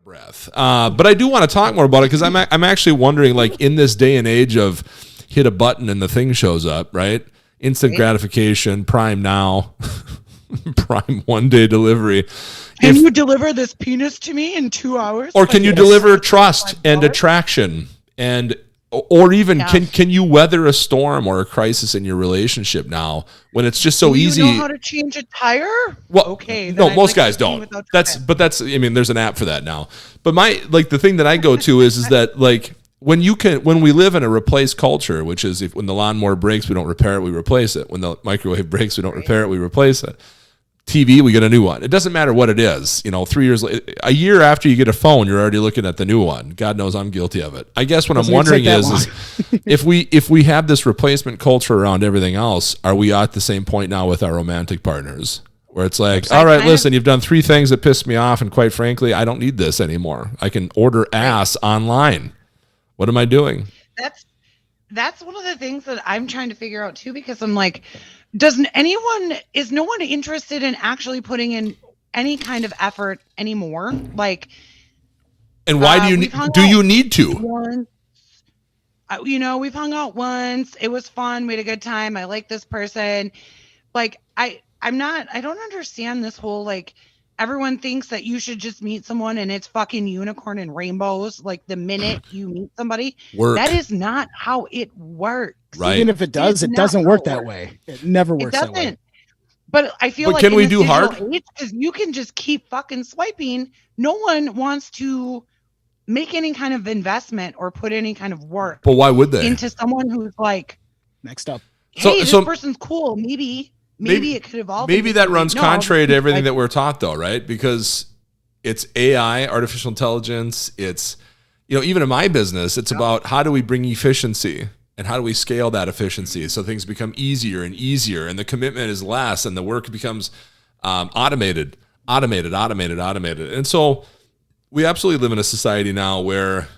breath. But I do want to talk more about it because I'm actually wondering, like, in this day and age of hit a button and the thing shows up, right? Instant gratification, Prime Now, Prime 1-day delivery. Can you deliver this penis to me in 2 hours? Or can you deliver trust and attraction or even can you weather a storm or a crisis in your relationship now when it's just so easy? Do you know how to change a tire? Well, okay. No, most guys don't. That's I mean, there's an app for that now. But the thing that I go to is that, like, when we live in a replace culture, which is when the lawnmower breaks, we don't repair it, we replace it. When the microwave breaks, we don't repair it, we replace it. TV, we get a new one. It doesn't matter what it is. 3 years later, a year after you get a phone, you're already looking at the new one. God knows I'm guilty of it. I guess what I'm wondering is if we have this replacement culture around everything else, are we at the same point now with our romantic partners? Where it's like, all right, listen, you've done 3 things that pissed me off, and quite frankly, I don't need this anymore. I can order ass online. What am I doing? That's one of the things that I'm trying to figure out too, because I'm like, is no one interested in actually putting in any kind of effort anymore? Like, and why do you need to? Once, we've hung out once. It was fun. We had a good time. I like this person. Like, I don't understand this whole, like, everyone thinks that you should just meet someone and it's fucking unicorn and rainbows. Like, the minute you meet somebody, that is not how it works. Right. Even if it does, it doesn't work that way. It never works that way. But I feel like can we do hard? Because you can just keep fucking swiping. No one wants to make any kind of investment or put any kind of work. But why would they? Into someone who's like, next up. Hey, this person's cool. Maybe it could evolve. Maybe that runs contrary to everything that we're taught, though, right? Because it's AI, artificial intelligence. It's, even in my business, it's about how do we bring efficiency and how do we scale that efficiency so things become easier and easier and the commitment is less and the work becomes automated. And so we absolutely live in a society now where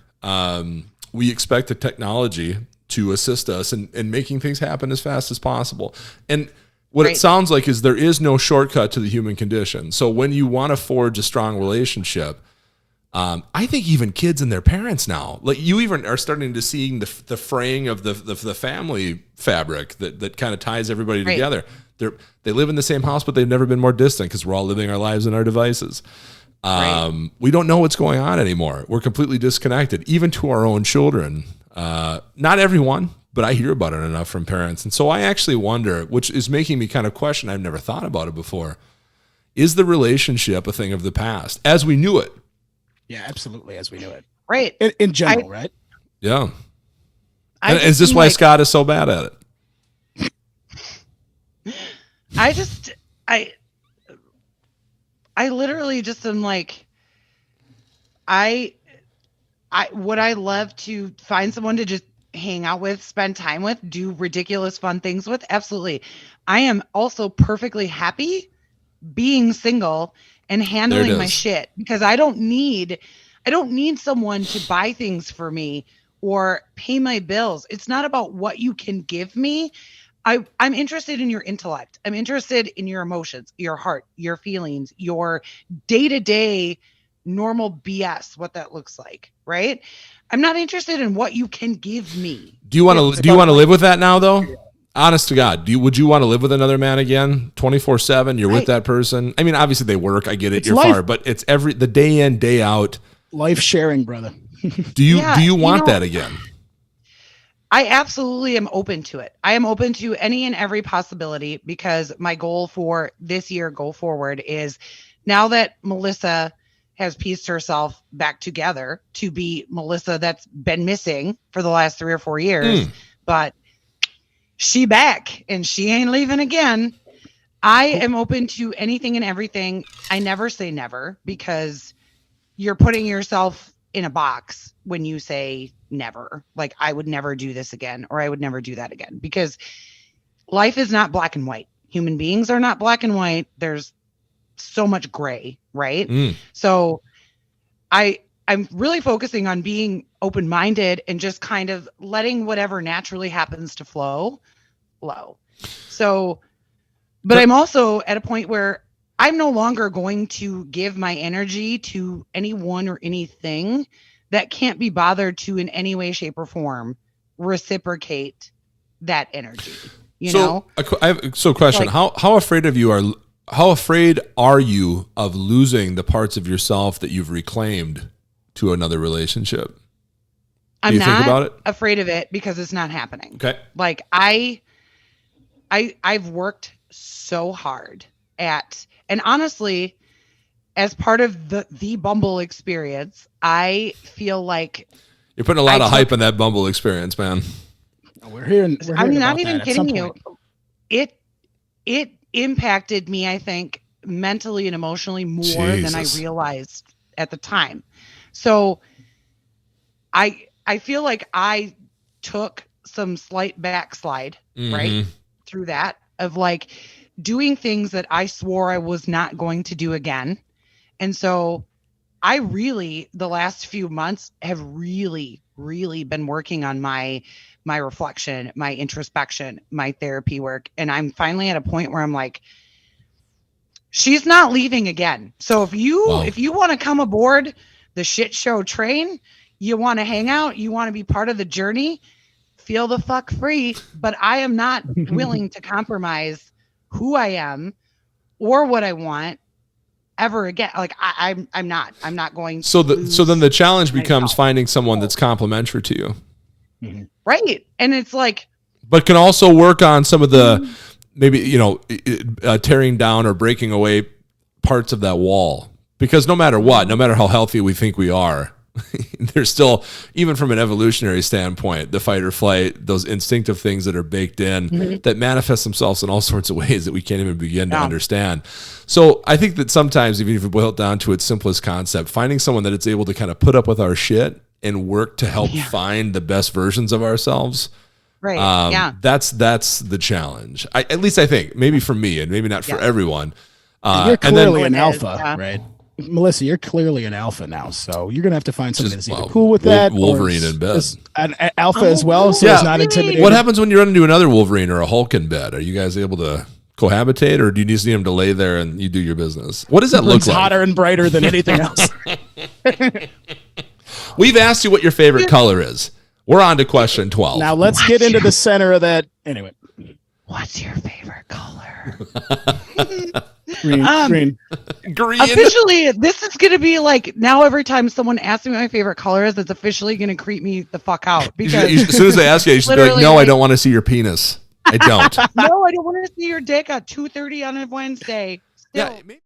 we expect the technology to assist us in making things happen as fast as possible. And what it sounds like is there is no shortcut to the human condition. So when you want to forge a strong relationship, I think even kids and their parents now, like, you even are starting to see the fraying of the family fabric that kind of ties everybody together. They live in the same house, but they've never been more distant because we're all living our lives in our devices. We don't know what's going on anymore. We're completely disconnected, even to our own children. Not everyone, but I hear about it enough from parents. And so I actually wonder, which is making me kind of question, I've never thought about it before, is the relationship a thing of the past as we knew it? Yeah, absolutely, as we knew it. Right. In general, right? Yeah. And is this why Scott is so bad at it? I literally just am like, would I love to find someone to just hang out with, spend time with, do ridiculous fun things with? Absolutely. I am also perfectly happy being single and handling my shit, because I don't need someone to buy things for me or pay my bills. It's not about what you can give me. I'm interested in your intellect. I'm interested in your emotions, your heart, your feelings, your day-to-day normal BS, what that looks like, right? I'm not interested in what you can give me. Do you want to live with that now, though? Honest to God, would you want to live with another man again, 24/7? You're with that person. I mean, obviously they work. I get it. You're far, but it's the day in, day out. Life sharing, brother. Do you want that again? I absolutely am open to it. I am open to any and every possibility, because my goal for this year, go forward, is now that Melissa has pieced herself back together to be Melissa that's been missing for the last 3 or 4 years, but she back and she ain't leaving again. I am open to anything and everything. I never say never, because you're putting yourself in a box when you say never. Like, I would never do this again, or I would never do that again, because life is not black and white. Human beings are not black and white. There's so much gray, right? So I'm really focusing on being open-minded and just kind of letting whatever naturally happens to flow. So, but I'm also at a point where I'm no longer going to give my energy to anyone or anything that can't be bothered to in any way, shape, or form reciprocate that energy. You know? Question. Like, how afraid are you of losing the parts of yourself that you've reclaimed to another relationship? I'm not afraid of it because it's not happening. Okay. Like I've worked so hard at, and honestly, as part of the Bumble experience, I feel like you're putting a lot of hype in that Bumble experience, man. We're hearing I'm not even kidding you. It impacted me, I think, mentally and emotionally more than I realized at the time. So I feel like I took some slight backslide, right, through that, of like doing things that I swore I was not going to do again. And so I really, the last few months, have really, really been working on my reflection, my introspection, my therapy work. And I'm finally at a point where I'm like, she's not leaving again. So if you want to come aboard the shit show train, you want to hang out, you want to be part of the journey, feel the fuck free. But I am not willing to compromise who I am or what I want ever again. Like I'm not going to. So then the challenge becomes finding someone that's complementary to you. Mm-hmm. Right. And it's like, but can also work on some of the, maybe, tearing down or breaking away parts of that wall, because no matter what, no matter how healthy we think we are, there's still, even from an evolutionary standpoint, the fight or flight, those instinctive things that are baked in that manifest themselves in all sorts of ways that we can't even begin to understand. So I think that sometimes, even if you boil it down to its simplest concept, finding someone that it's able to kind of put up with our shit and work to help find the best versions of ourselves. Right. That's the challenge. At least I think, maybe for me and maybe not for everyone. You're clearly an alpha, right? Melissa, you're clearly an alpha now, so you're gonna have to find somebody that's either cool with that, Wolverine in bed, an alpha as well, so it's not intimidating. What happens when you run into another Wolverine or a Hulk in bed? Are you guys able to cohabitate, or do you just need them to lay there and you do your business? What does that look like? Hotter and brighter than anything else. We've asked you what your favorite color is. We're on to question 12. Now let's get into the center of that. Anyway, what's your favorite color? Green. Officially, this is going to be like, now every time someone asks me what my favorite color is, it's officially going to creep me the fuck out. Because as soon as they ask you should be like, no, I don't want to see your penis. I don't. No, I don't want to see your dick at 2:30 on a Wednesday. Still. Yeah.